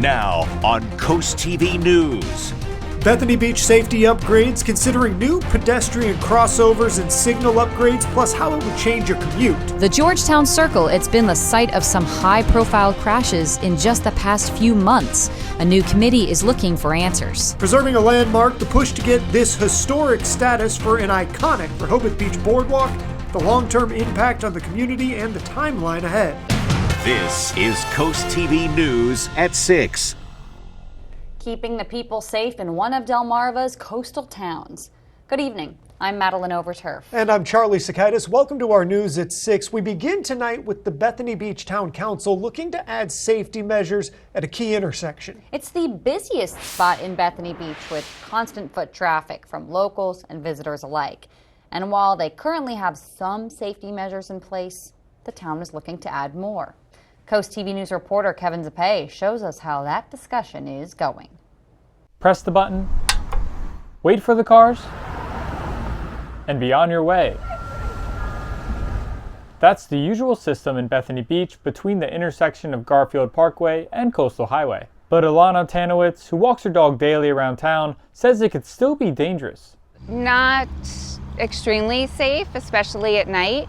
Now on CoastTV News. Bethany Beach safety upgrades, considering new pedestrian crossovers and signal upgrades, plus how it would change your commute. The Georgetown Circle, it's been the site of some high-profile crashes in just the past few months. A new committee is looking for answers. Preserving a landmark, the push to get this historic status for an iconic Rehoboth Beach boardwalk, the long-term impact on the community, and the timeline ahead. This is CoastTV News at 6. Keeping the people safe in one of Delmarva's coastal towns. Good evening. I'm Madeline Overturf. And I'm Charlie Sakaitis. Welcome to our News at 6. We begin tonight with the Bethany Beach Town Council looking to add safety measures at a key intersection. It's the busiest spot in Bethany Beach with constant foot traffic from locals and visitors alike. And while they currently have some safety measures in place, the town is looking to add more. CoastTV News reporter Kevin Zappé shows us how that discussion is going. Press the button, wait for the cars, and be on your way. That's the usual system in Bethany Beach between the intersection of Garfield Parkway and Coastal Highway. But Alana Tanowitz, who walks her dog daily around town, says it could still be dangerous. Not extremely safe, especially at night.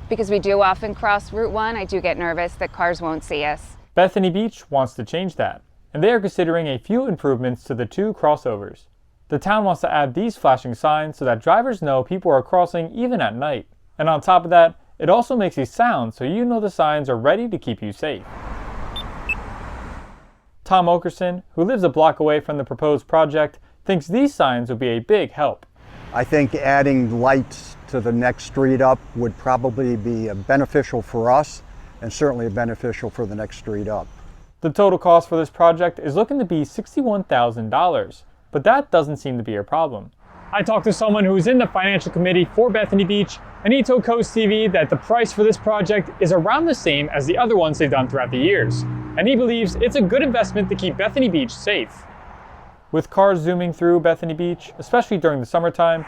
Because we do often cross Route 1, I do get nervous that cars won't see us. Bethany Beach wants to change that, and they are considering a few improvements to the two crossovers. The town wants to add these flashing signs so that drivers know people are crossing even at night. And on top of that, it also makes a sound so you know the signs are ready to keep you safe. Tom Okerson, who lives a block away from the proposed project, thinks these signs would be a big help. I think adding lights to the next street up would probably be beneficial for us and certainly beneficial for the next street up. The total cost for this project is looking to be $61,000, but that doesn't seem to be a problem. I talked to someone who was in the financial committee for Bethany Beach, and he told CoastTV that the price for this project is around the same as the other ones they've done throughout the years, and he believes it's a good investment to keep Bethany Beach safe. With cars zooming through Bethany Beach, especially during the summertime,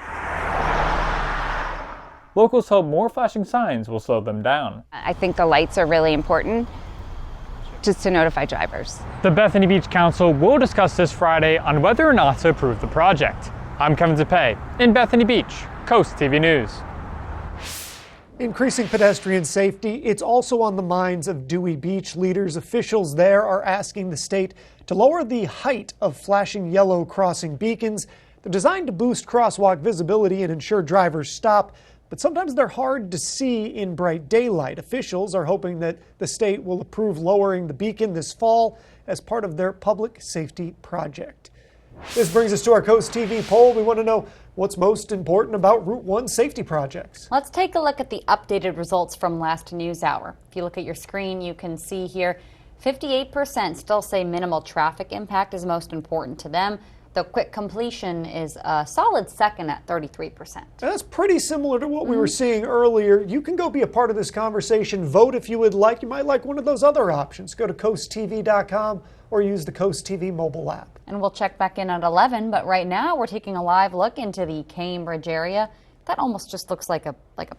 locals hope more flashing signs will slow them down. I think the lights are really important just to notify drivers. The Bethany Beach Council will discuss this Friday on whether or not to approve the project. I'm Kevin Zappé in Bethany Beach, CoastTV News. Increasing pedestrian safety, it's also on the minds of Dewey Beach leaders. Officials there are asking the state to lower the height of flashing yellow crossing beacons. They're designed to boost crosswalk visibility and ensure drivers stop, but sometimes they're hard to see in bright daylight. Officials are hoping that the state will approve lowering the beacon this fall as part of their public safety project. This brings us to our CoastTV poll. We want to know what's most important about Route 1 safety projects. Let's take a look at the updated results from last news hour. If you look at your screen, you can see here 58% still say minimal traffic impact is most important to them. The quick completion is a solid second at 33%. That's pretty similar to what we were seeing earlier. You can go be a part of this conversation. Vote if you would like. You might like one of those other options. Go to coasttv.com or use the CoastTV mobile app. And we'll check back in at 11, but right now we're taking a live look into the Cambridge area. That almost just looks like a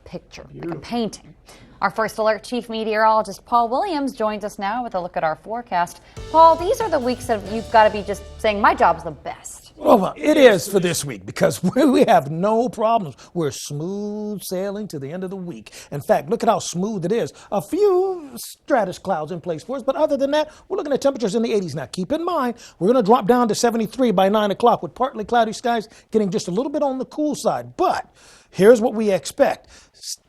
picture, beautiful, like a painting. Our first alert chief meteorologist Paul Williams joins us now with a look at our forecast. Paul, these are the weeks that you've got to be just saying my job's the best. Well, it is for this week because we have no problems. We're smooth sailing to the end of the week. In fact, look at how smooth it is. A few stratus clouds in place for us, but other than that, we're looking at temperatures in the 80s. Now, keep in mind, we're going to drop down to 73 by 9 o'clock with partly cloudy skies getting just a little bit on the cool side. But here's what we expect.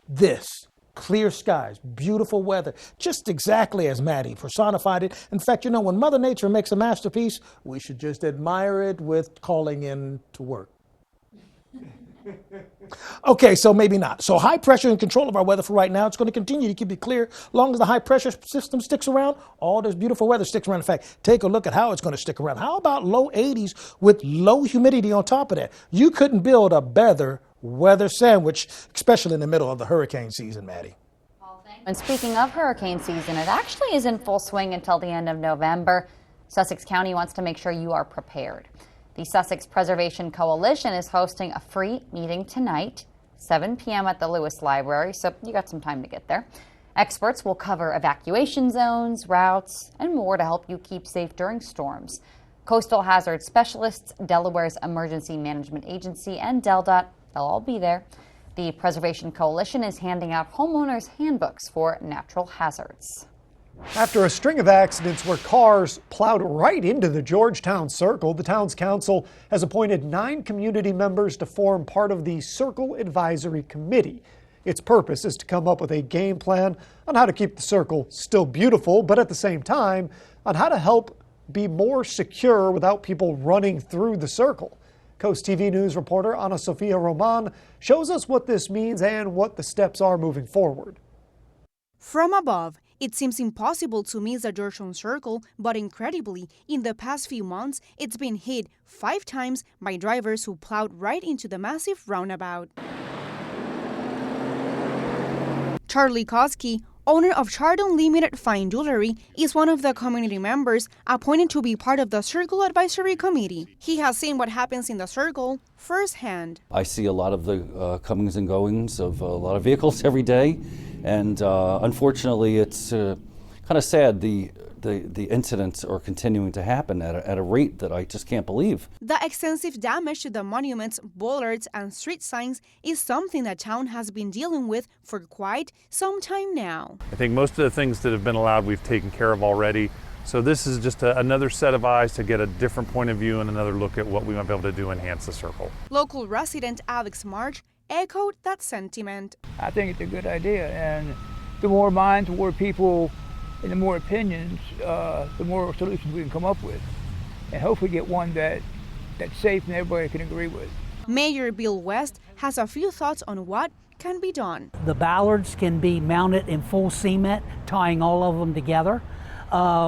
This. Clear skies, beautiful weather, just exactly as Maddie personified it. In fact, you know, when Mother Nature makes a masterpiece, we should just admire it with calling in to work. Okay, so maybe not. So high pressure and control of our weather for right now. It's going to continue to keep it clear. As long as the high pressure system sticks around, all this beautiful weather sticks around. In fact, take a look at how it's going to stick around. How about low 80s with low humidity on top of that? You couldn't build a better weather sandwich, especially in the middle of the hurricane season, Maddie. And speaking of hurricane season, it actually is in full swing until the end of November. Sussex County wants to make sure you are prepared. The Sussex Preservation Coalition is hosting a free meeting tonight, 7 p.m. at the Lewis Library, so you got some time to get there. Experts will cover evacuation zones, routes, and more to help you keep safe during storms. Coastal hazard specialists, Delaware's Emergency Management Agency, and DelDOT, they'll all be there. The Preservation Coalition is handing out homeowners' handbooks for natural hazards. After a string of accidents where cars plowed right into the Georgetown Circle, the town's council has appointed 9 community members to form part of the Circle Advisory Committee. Its purpose is to come up with a game plan on how to keep the circle still beautiful, but at the same time, on how to help be more secure without people running through the circle. Coast TV News reporter Ana Sofia Roman shows us what this means and what the steps are moving forward. From above, it seems impossible to miss the Georgetown Circle, but incredibly, in the past few months, it's been hit 5 times by drivers who plowed right into the massive roundabout. Charlie Koski, owner of Chardon Limited Fine Jewelry, is one of the community members appointed to be part of the Circle Advisory Committee. He has seen what happens in the circle firsthand. I see a lot of the comings and goings of a lot of vehicles every day, and unfortunately it's kind of sad the incidents are continuing to happen at a rate that I just can't believe. The extensive damage to the monuments, bollards, and street signs is something the town has been dealing with for quite some time now. I think most of the things that have been allowed we've taken care of already. So this is just another set of eyes to get a different point of view and another look at what we might be able to do to enhance the circle. Local resident Alex March echoed that sentiment. I think it's a good idea, and the more minds, the more people, and the more opinions, the more solutions we can come up with, and hopefully get one that's safe and everybody can agree with. Mayor Bill West has a few thoughts on what can be done. The ballards can be mounted in full cement, tying all of them together.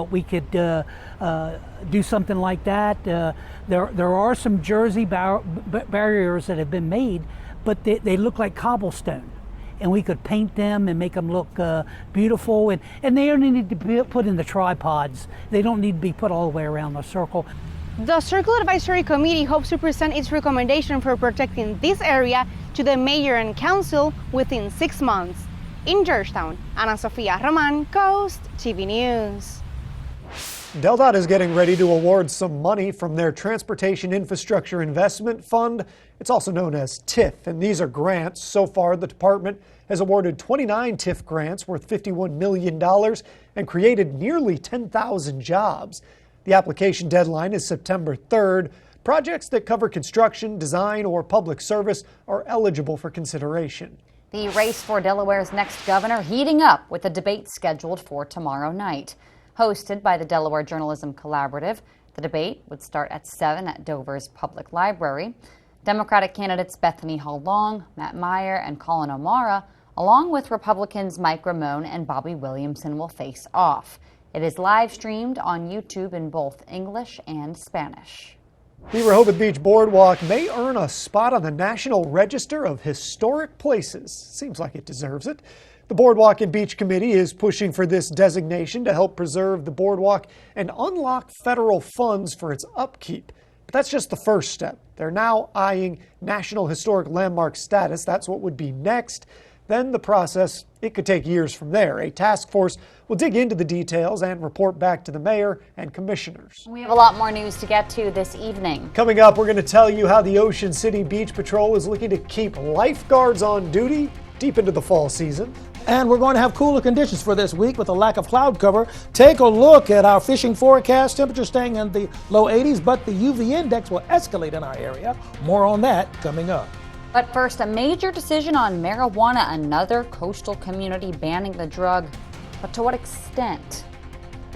We could do something like that. There are some jersey barriers that have been made, but they look like cobblestone. And we could paint them and make them look beautiful. And they only need to be put in the tripods. They don't need to be put all the way around the circle. The Circle Advisory Committee hopes to present its recommendation for protecting this area to the mayor and council within 6 months. In Georgetown, Ana Sofia Roman, Coast TV News. DelDOT is getting ready to award some money from their Transportation Infrastructure Investment Fund. It's also known as TIF, and these are grants. So far, the department has awarded 29 TIF grants worth $51 million and created nearly 10,000 jobs. The application deadline is September 3rd. Projects that cover construction, design, or public service are eligible for consideration. The race for Delaware's next governor heating up with a debate scheduled for tomorrow night. Hosted by the Delaware Journalism Collaborative, the debate would start at 7 at Dover's Public Library. Democratic candidates Bethany Long, Matt Meyer, and Colin O'Mara, along with Republicans Mike Ramone and Bobby Williamson, will face off. It is live streamed on YouTube in both English and Spanish. The Rehoboth Beach Boardwalk may earn a spot on the National Register of Historic Places. Seems like it deserves it. The Boardwalk and Beach Committee is pushing for this designation to help preserve the boardwalk and unlock federal funds for its upkeep. But that's just the first step. They're now eyeing National Historic Landmark status. That's what would be next. Then the process, it could take years from there. A task force will dig into the details and report back to the mayor and commissioners. We have a lot more news to get to this evening. Coming up, we're going to tell you how the Ocean City Beach Patrol is looking to keep lifeguards on duty deep into the fall season. And we're going to have cooler conditions for this week with a lack of cloud cover. Take a look at our fishing forecast. Temperature staying in the low 80s, but the UV index will escalate in our area. More on that coming up. But first, a major decision on marijuana, another coastal community banning the drug. But to what extent?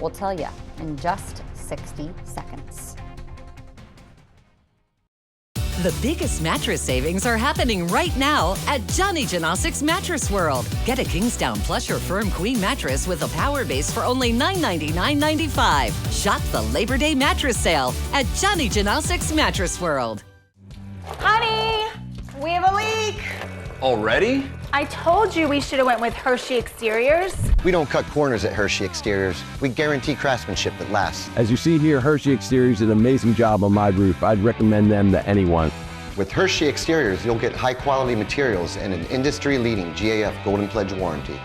We'll tell you in just 60 seconds. The biggest mattress savings are happening right now at Johnny Janosik's Mattress World. Get a Kingsdown plush or firm queen mattress with a power base for only $999.95. Shop the Labor Day mattress sale at Johnny Janosik's Mattress World. Honey, we have a leak. Already? I told you we should have went with Hershey Exteriors. We don't cut corners at Hershey Exteriors. We guarantee craftsmanship that lasts. As you see here, Hershey Exteriors did an amazing job on my roof. I'd recommend them to anyone. With Hershey Exteriors, you'll get high-quality materials and an industry-leading GAF Golden Pledge warranty.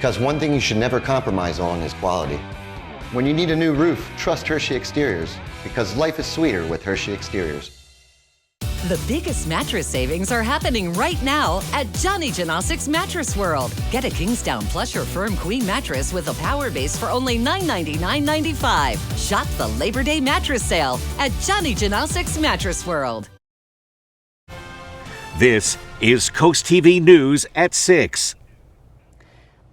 Because one thing you should never compromise on is quality. When you need a new roof, trust Hershey Exteriors, because life is sweeter with Hershey Exteriors. The biggest mattress savings are happening right now at Johnny Janosic's Mattress World. Get a Kingsdown plush or firm queen mattress with a power base for only $999.95. Shop the Labor Day mattress sale at Johnny Janosic's Mattress World. This is Coast TV News at 6.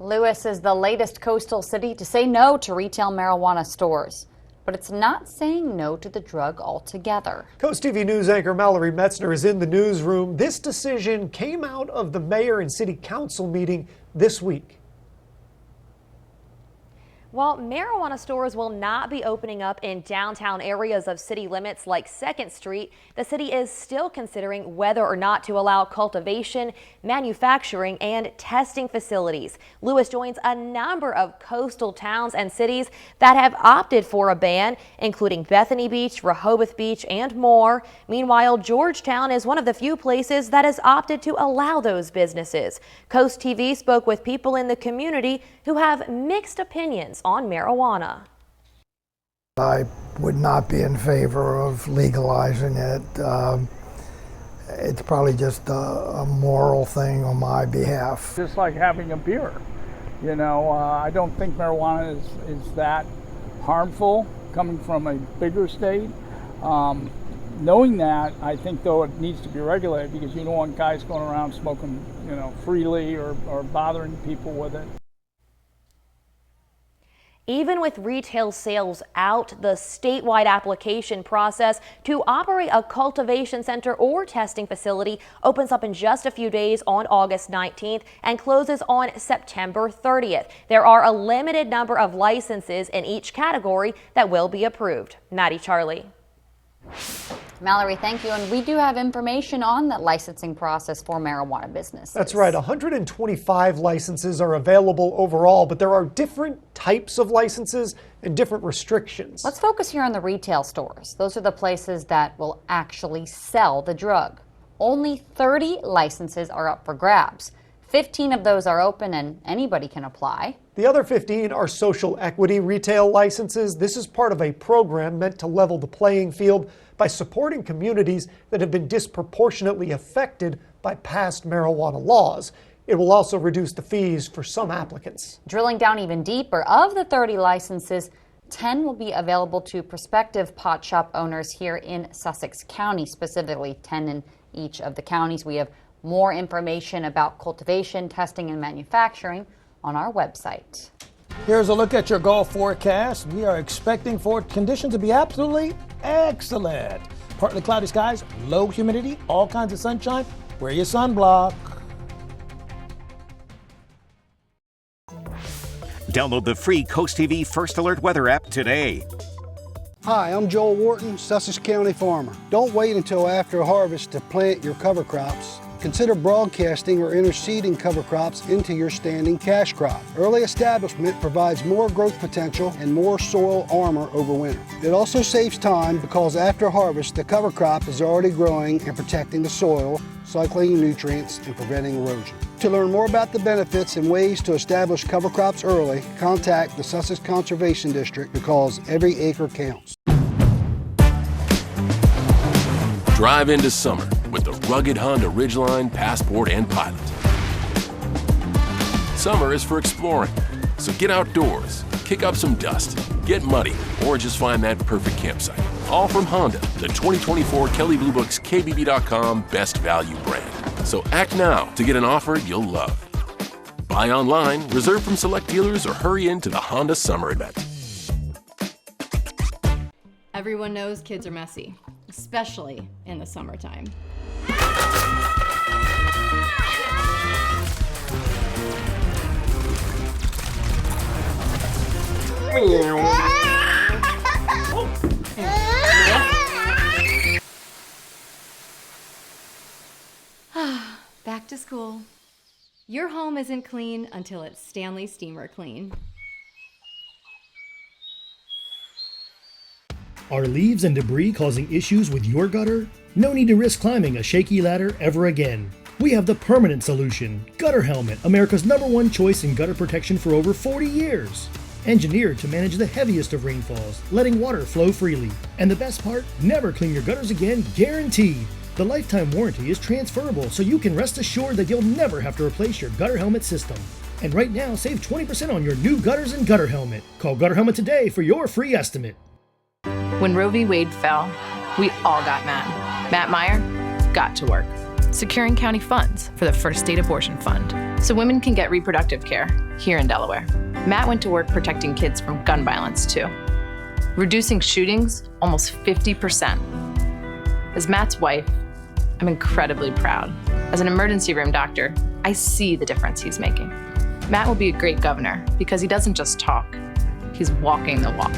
Lewis is the latest coastal city to say no to retail marijuana stores. But it's not saying no to the drug altogether. Coast TV News anchor Mallory Metzner is in the newsroom. This decision came out of the mayor and city council meeting this week. While marijuana stores will not be opening up in downtown areas of city limits like 2nd Street, the city is still considering whether or not to allow cultivation, manufacturing, and testing facilities. Lewis joins a number of coastal towns and cities that have opted for a ban, including Bethany Beach, Rehoboth Beach, and more. Meanwhile, Georgetown is one of the few places that has opted to allow those businesses. Coast TV spoke with people in the community who have mixed opinions on marijuana. I would not be in favor of legalizing it. It's probably just a moral thing on my behalf. Just like having a beer. You know, I don't think marijuana is that harmful coming from a bigger state. Knowing that, I think though it needs to be regulated because you don't want guys going around smoking, you know, freely or bothering people with it. Even with retail sales out, the statewide application process to operate a cultivation center or testing facility opens up in just a few days on August 19th and closes on September 30th. There are a limited number of licenses in each category that will be approved. Maddie, Charlie. Mallory, thank you. And we do have information on that licensing process for marijuana businesses. That's right. 125 licenses are available overall, but there are different types of licenses and different restrictions. Let's focus here on the retail stores. Those are the places that will actually sell the drug. Only 30 licenses are up for grabs. 15 of those are open and anybody can apply. The other 15 are social equity retail licenses. This is part of a program meant to level the playing field by supporting communities that have been disproportionately affected by past marijuana laws. It will also reduce the fees for some applicants. Drilling down even deeper, of the 30 licenses, 10 will be available to prospective pot shop owners here in Sussex County, specifically 10 in each of the counties. We have more information about cultivation, testing, and manufacturing on our website. Here's a look at your Gulf forecast. We are expecting for conditions to be absolutely excellent. Partly cloudy skies, low humidity, all kinds of sunshine. Wear your sunblock. Download the free Coast TV First Alert weather app today. Hi, I'm Joel Wharton, Sussex County farmer. Don't wait until after harvest to plant your cover crops. Consider broadcasting or interseeding cover crops into your standing cash crop. Early establishment provides more growth potential and more soil armor over winter. It also saves time because after harvest, the cover crop is already growing and protecting the soil, cycling nutrients, and preventing erosion. To learn more about the benefits and ways to establish cover crops early, contact the Sussex Conservation District because every acre counts. Drive into summer with the rugged Honda Ridgeline, Passport, and Pilot. Summer is for exploring, so get outdoors, kick up some dust, get muddy, or just find that perfect campsite. All from Honda, the 2024 Kelley Blue Book's KBB.com Best Value brand. So act now to get an offer you'll love. Buy online, reserve from select dealers, or hurry into the Honda Summer Event. Everyone knows kids are messy, especially in the summertime. Back to school. Your home isn't clean until it's Stanley Steamer Clean. Are leaves and debris causing issues with your gutter? No need to risk climbing a shaky ladder ever again. We have the permanent solution, Gutter Helmet, America's #1 choice in gutter protection for over 40 years. Engineered to manage the heaviest of rainfalls, letting water flow freely. And the best part, never clean your gutters again, guaranteed. The lifetime warranty is transferable, so you can rest assured that you'll never have to replace your Gutter Helmet system. And right now, save 20% on your new gutters and Gutter Helmet. Call Gutter Helmet today for your free estimate. When Roe v. Wade fell, we all got mad. Matt Meyer got to work, securing county funds for the first state abortion fund, so women can get reproductive care here in Delaware. Matt went to work protecting kids from gun violence too, reducing shootings almost 50%. As Matt's wife, I'm incredibly proud. As an emergency room doctor, I see the difference he's making. Matt will be a great governor because he doesn't just talk, he's walking the walk.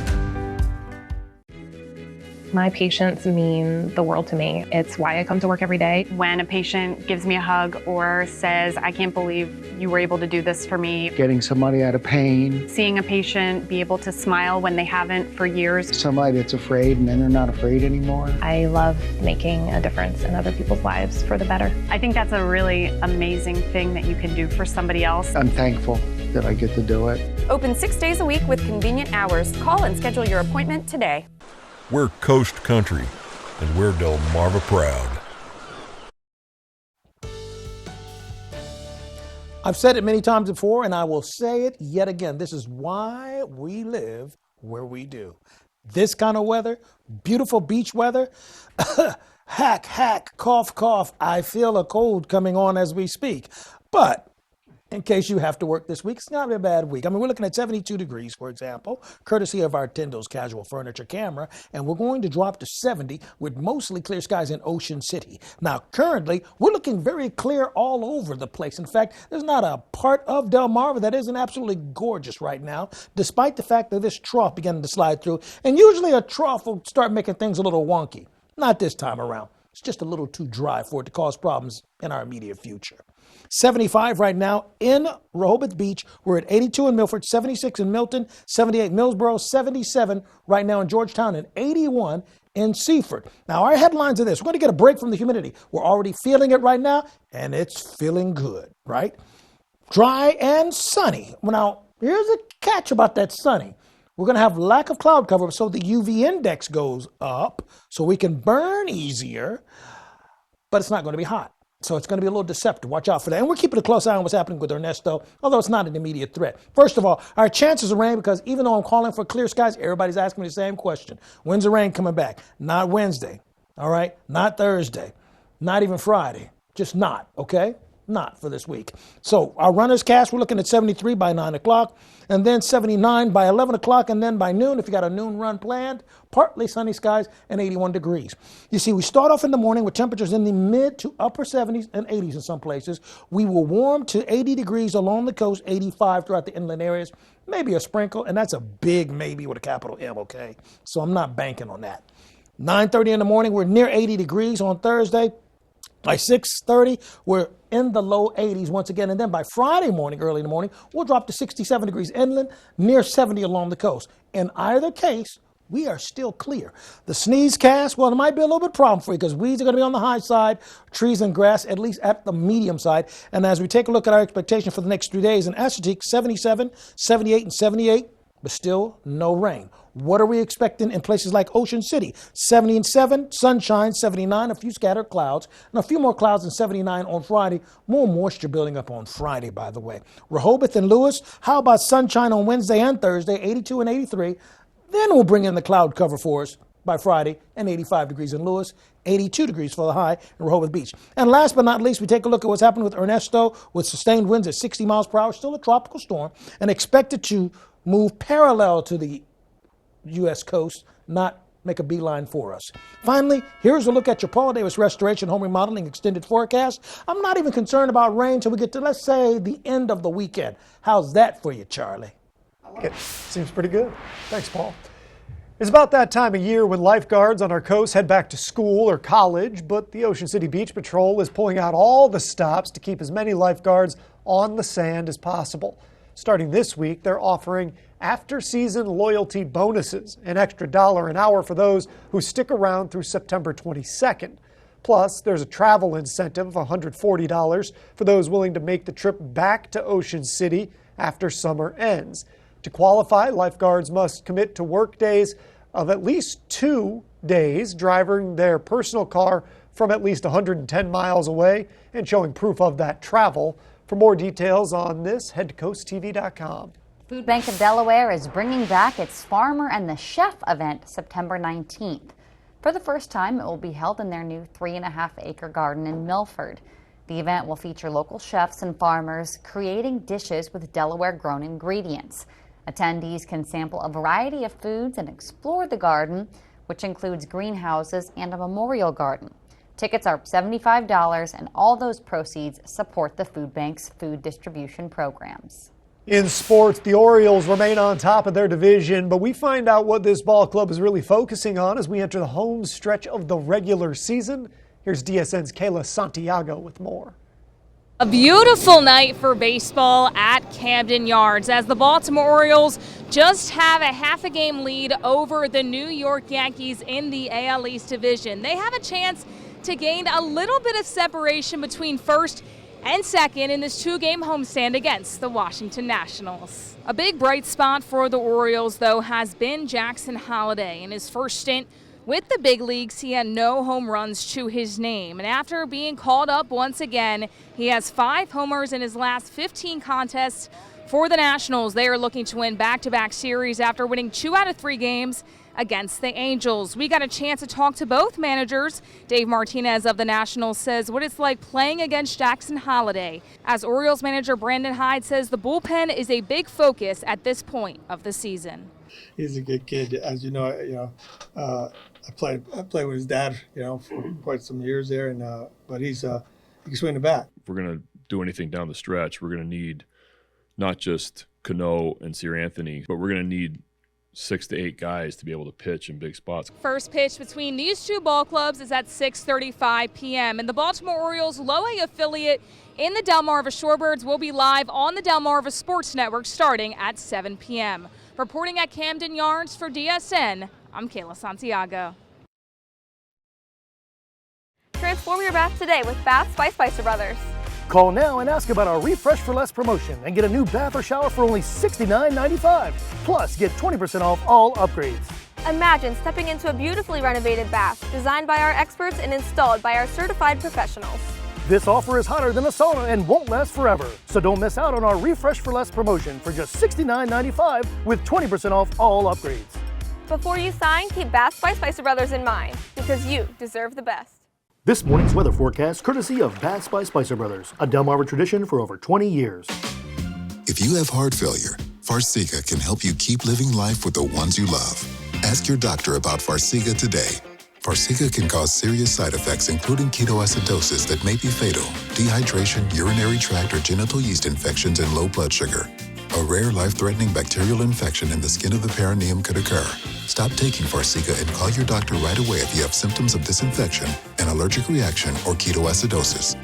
My patients mean the world to me. It's why I come to work every day. When a patient gives me a hug or says, I can't believe you were able to do this for me. Getting somebody out of pain. Seeing a patient be able to smile when they haven't for years. Somebody that's afraid and then they're not afraid anymore. I love making a difference in other people's lives for the better. I think that's a really amazing thing that you can do for somebody else. I'm thankful that I get to do it. Open 6 days a week with convenient hours. Call and schedule your appointment today. We're Coast Country, and we're Delmarva proud. I've said it many times before, and I will say it yet again. This is why we live where we do. This kind of weather, beautiful beach weather, hack, hack, cough, cough. I feel a cold coming on as we speak. But in case you have to work this week, it's not a bad week. I mean, we're looking at 72 degrees, for example, courtesy of our Tendo's Casual Furniture camera, and we're going to drop to 70 with mostly clear skies in Ocean City. Now, currently, we're looking very clear all over the place. In fact, there's not a part of Delmarva that isn't absolutely gorgeous right now, despite the fact that this trough began to slide through. And usually a trough will start making things a little wonky. Not this time around. It's just a little too dry for it to cause problems in our immediate future. 75 right now in Rehoboth Beach. We're at 82 in Milford, 76 in Milton, 78 Millsboro, 77 right now in Georgetown, and 81 in Seaford. Now, our headlines are this. We're going to get a break from the humidity. We're already feeling it right now, and it's feeling good, right? Dry and sunny. Well, now, here's a catch about that sunny. We're going to have lack of cloud cover, so the UV index goes up, so we can burn easier, but it's not going to be hot. So it's going to be a little deceptive. Watch out for that. And we're keeping a close eye on what's happening with Ernesto, although it's not an immediate threat. First of all, our chances of rain, because even though I'm calling for clear skies, everybody's asking me the same question. When's the rain coming back? Not Wednesday, all right? Not Thursday, not even Friday. Just not, okay? Not for this week. So our runner's cast, we're looking at 73 by 9 o'clock, and then 79 by 11 o'clock, and then by noon, if you got a noon run planned, partly sunny skies and 81 degrees. You see, we start off in the morning with temperatures in the mid to upper 70s and 80s in some places. We will warm to 80 degrees along the coast, 85 throughout the inland areas, maybe a sprinkle, and that's a big maybe with a capital M, okay? So I'm not banking on that. 9:30 in the morning, we're near 80 degrees on Thursday. By 6:30, we're in the low 80s once again. And then by Friday morning, early in the morning, we'll drop to 67 degrees inland, near 70 along the coast. In either case, we are still clear. The sneeze cast, well, it might be a little bit problem for you because weeds are going to be on the high side, trees and grass at least at the medium side. And as we take a look at our expectation for the next 3 days in Assateague, 77, 78, and 78, but still no rain. What are we expecting in places like Ocean City? 77, sunshine, 79, a few scattered clouds, and a few more clouds and 79 on Friday. More moisture building up on Friday, by the way. Rehoboth and Lewis, how about sunshine on Wednesday and Thursday, 82 and 83. Then we'll bring in the cloud cover for us by Friday, and 85 degrees in Lewis, 82 degrees for the high in Rehoboth Beach. And last but not least, we take a look at what's happening with Ernesto with sustained winds at 60 miles per hour, still a tropical storm, and expected to move parallel to the U.S. coast, not make a beeline for us. Finally, here's a look at your Paul Davis Restoration Home Remodeling Extended Forecast. I'm not even concerned about rain until we get to, let's say, the end of the weekend. How's that for you, Charlie? I like it. Seems pretty good. Thanks, Paul. It's about that time of year when lifeguards on our coast head back to school or college, but the Ocean City Beach Patrol is pulling out all the stops to keep as many lifeguards on the sand as possible. Starting this week, they're offering after-season loyalty bonuses, an extra $1 an hour for those who stick around through September 22nd. Plus, there's a travel incentive of $140 for those willing to make the trip back to Ocean City after summer ends. To qualify, lifeguards must commit to work days of at least 2 days, driving their personal car from at least 110 miles away and showing proof of that travel. For more details on this, head to CoastTV.com. Food Bank of Delaware is bringing back its Farmer and the Chef event September 19th. For the first time, it will be held in their new 3.5-acre garden in Milford. The event will feature local chefs and farmers creating dishes with Delaware-grown ingredients. Attendees can sample a variety of foods and explore the garden, which includes greenhouses and a memorial garden. Tickets are $75, and all those proceeds support the food bank's food distribution programs. In sports, the Orioles remain on top of their division, but we find out what this ball club is really focusing on as we enter the home stretch of the regular season. Here's DSN's Kayla Santiago with more. A beautiful night for baseball at Camden Yards as the Baltimore Orioles just have a half a game lead over the New York Yankees in the AL East division. They have a chance to gain a little bit of separation between first and second in this 2-game homestand against the Washington Nationals. A big bright spot for the Orioles, though, has been Jackson Holliday. In his first stint with the big leagues, he had no home runs to his name. And after being called up once again, he has 5 homers in his last 15 contests for the Nationals. They are looking to win back-to-back series after winning 2 out of 3 games against the Angels. We got a chance to talk to both managers. Dave Martinez of the Nationals says what it's like playing against Jackson Holliday. As Orioles manager Brandon Hyde says the bullpen is a big focus at this point of the season. He's a good kid. As you know, I played with his dad, for quite some years there, and but he can swing the bat. If we're going to do anything down the stretch, we're going to need not just Cano and Sir Anthony, but we're going to need 6 to 8 guys to be able to pitch in big spots. First pitch between these two ball clubs is at 6:35 p.m. and the Baltimore Orioles low A affiliate in the Delmarva Shorebirds will be live on the Delmarva Sports Network starting at 7 p.m. Reporting at Camden Yards for DSN, I'm Kayla Santiago. Transform your bath today with Baths by Spicer Brothers. Call now and ask about our Refresh for Less promotion and get a new bath or shower for only $69.95. Plus, get 20% off all upgrades. Imagine stepping into a beautifully renovated bath designed by our experts and installed by our certified professionals. This offer is hotter than a sauna and won't last forever. So don't miss out on our Refresh for Less promotion for just $69.95 with 20% off all upgrades. Before you sign, keep Baths by Spicer Brothers in mind because you deserve the best. This morning's weather forecast courtesy of Baths by Spicer Brothers, a Delmarva tradition for over 20 years. If you have heart failure, Farxiga can help you keep living life with the ones you love. Ask your doctor about Farxiga today. Farxiga can cause serious side effects including ketoacidosis that may be fatal, dehydration, urinary tract or genital yeast infections, and low blood sugar. A rare life-threatening bacterial infection in the skin of the perineum could occur. Stop taking Farxiga and call your doctor right away if you have symptoms of this infection, an allergic reaction, or ketoacidosis.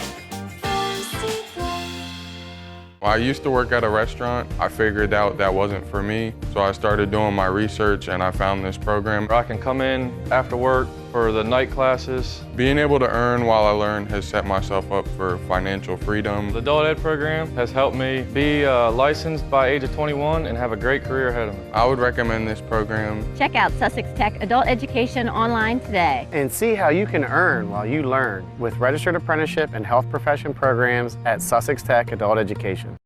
I used to work at a restaurant. I figured out that wasn't for me, so I started doing my research and I found this program. I can come in after work for the night classes. Being able to earn while I learn has set myself up for financial freedom. The adult ed program has helped me be licensed by age of 21 and have a great career ahead of me. I would recommend this program. Check out Sussex Tech Adult Education online today. And see how you can earn while you learn with registered apprenticeship and health profession programs at Sussex Tech Adult Education.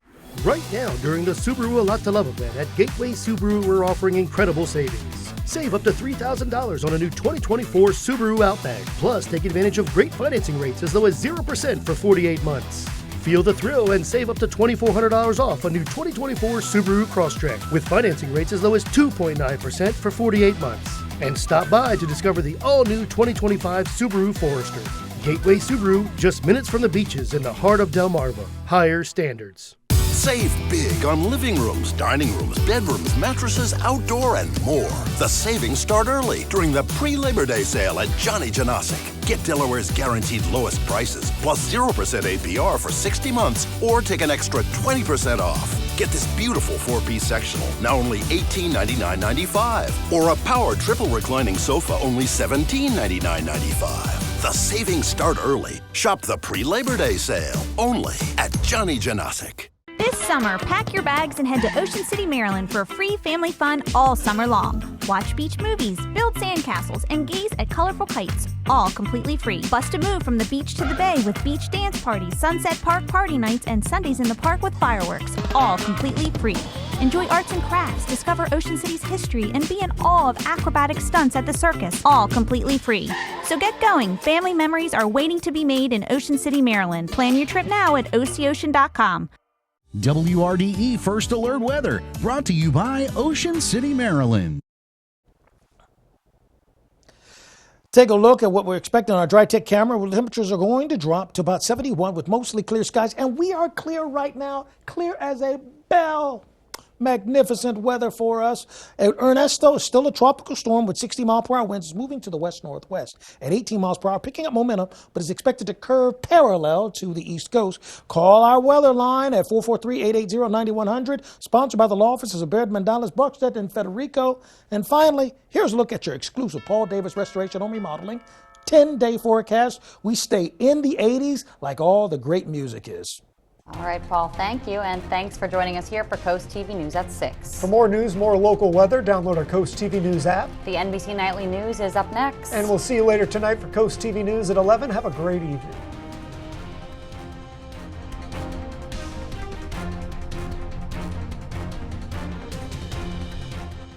Right now, during the Subaru A Lot to Love event at Gateway Subaru, we're offering incredible savings. Save up to $3,000 on a new 2024 Subaru Outback. Plus, take advantage of great financing rates as low as 0% for 48 months. Feel the thrill and save up to $2,400 off a new 2024 Subaru Crosstrek with financing rates as low as 2.9% for 48 months. And stop by to discover the all-new 2025 Subaru Forester. Gateway Subaru, just minutes from the beaches in the heart of Delmarva. Higher standards. Save big on living rooms, dining rooms, bedrooms, mattresses, outdoor, and more. The savings start early during the pre-Labor Day sale at Johnny Janosic. Get Delaware's guaranteed lowest prices, plus 0% APR for 60 months, or take an extra 20% off. Get this beautiful 4-piece sectional, now only $1899.95, or a power triple reclining sofa, only $1799.95. The savings start early. Shop the pre-Labor Day sale only at Johnny Janosic. This summer, pack your bags and head to Ocean City, Maryland for free family fun all summer long. Watch beach movies, build sandcastles, and gaze at colorful kites, all completely free. Bust a move from the beach to the bay with beach dance parties, Sunset Park party nights, and Sundays in the park with fireworks, all completely free. Enjoy arts and crafts, discover Ocean City's history, and be in awe of acrobatic stunts at the circus, all completely free. So get going. Family memories are waiting to be made in Ocean City, Maryland. Plan your trip now at OCOcean.com. WRDE First Alert Weather, brought to you by Ocean City, Maryland. Take a look at what we're expecting on our dry tech camera. Well, temperatures are going to drop to about 71 with mostly clear skies, and we are clear right now, clear as a bell. Magnificent weather for us. Ernesto is still a tropical storm with 60-mile-per-hour winds. It's moving to the west-northwest at 18 miles per hour, picking up momentum, but is expected to curve parallel to the east coast. Call our weather line at 443-880-9100, sponsored by the law offices of Baird Mandela's, Buckstead, and Federico. And finally, here's a look at your exclusive Paul Davis Restoration Home Remodeling 10-day forecast. We stay in the 80s like all the great music is. All right, Paul, thank you, and thanks for joining us here for Coast TV News at 6. For more news, more local weather, download our Coast TV News app. The NBC Nightly News is up next. And we'll see you later tonight for Coast TV News at 11. Have a great evening.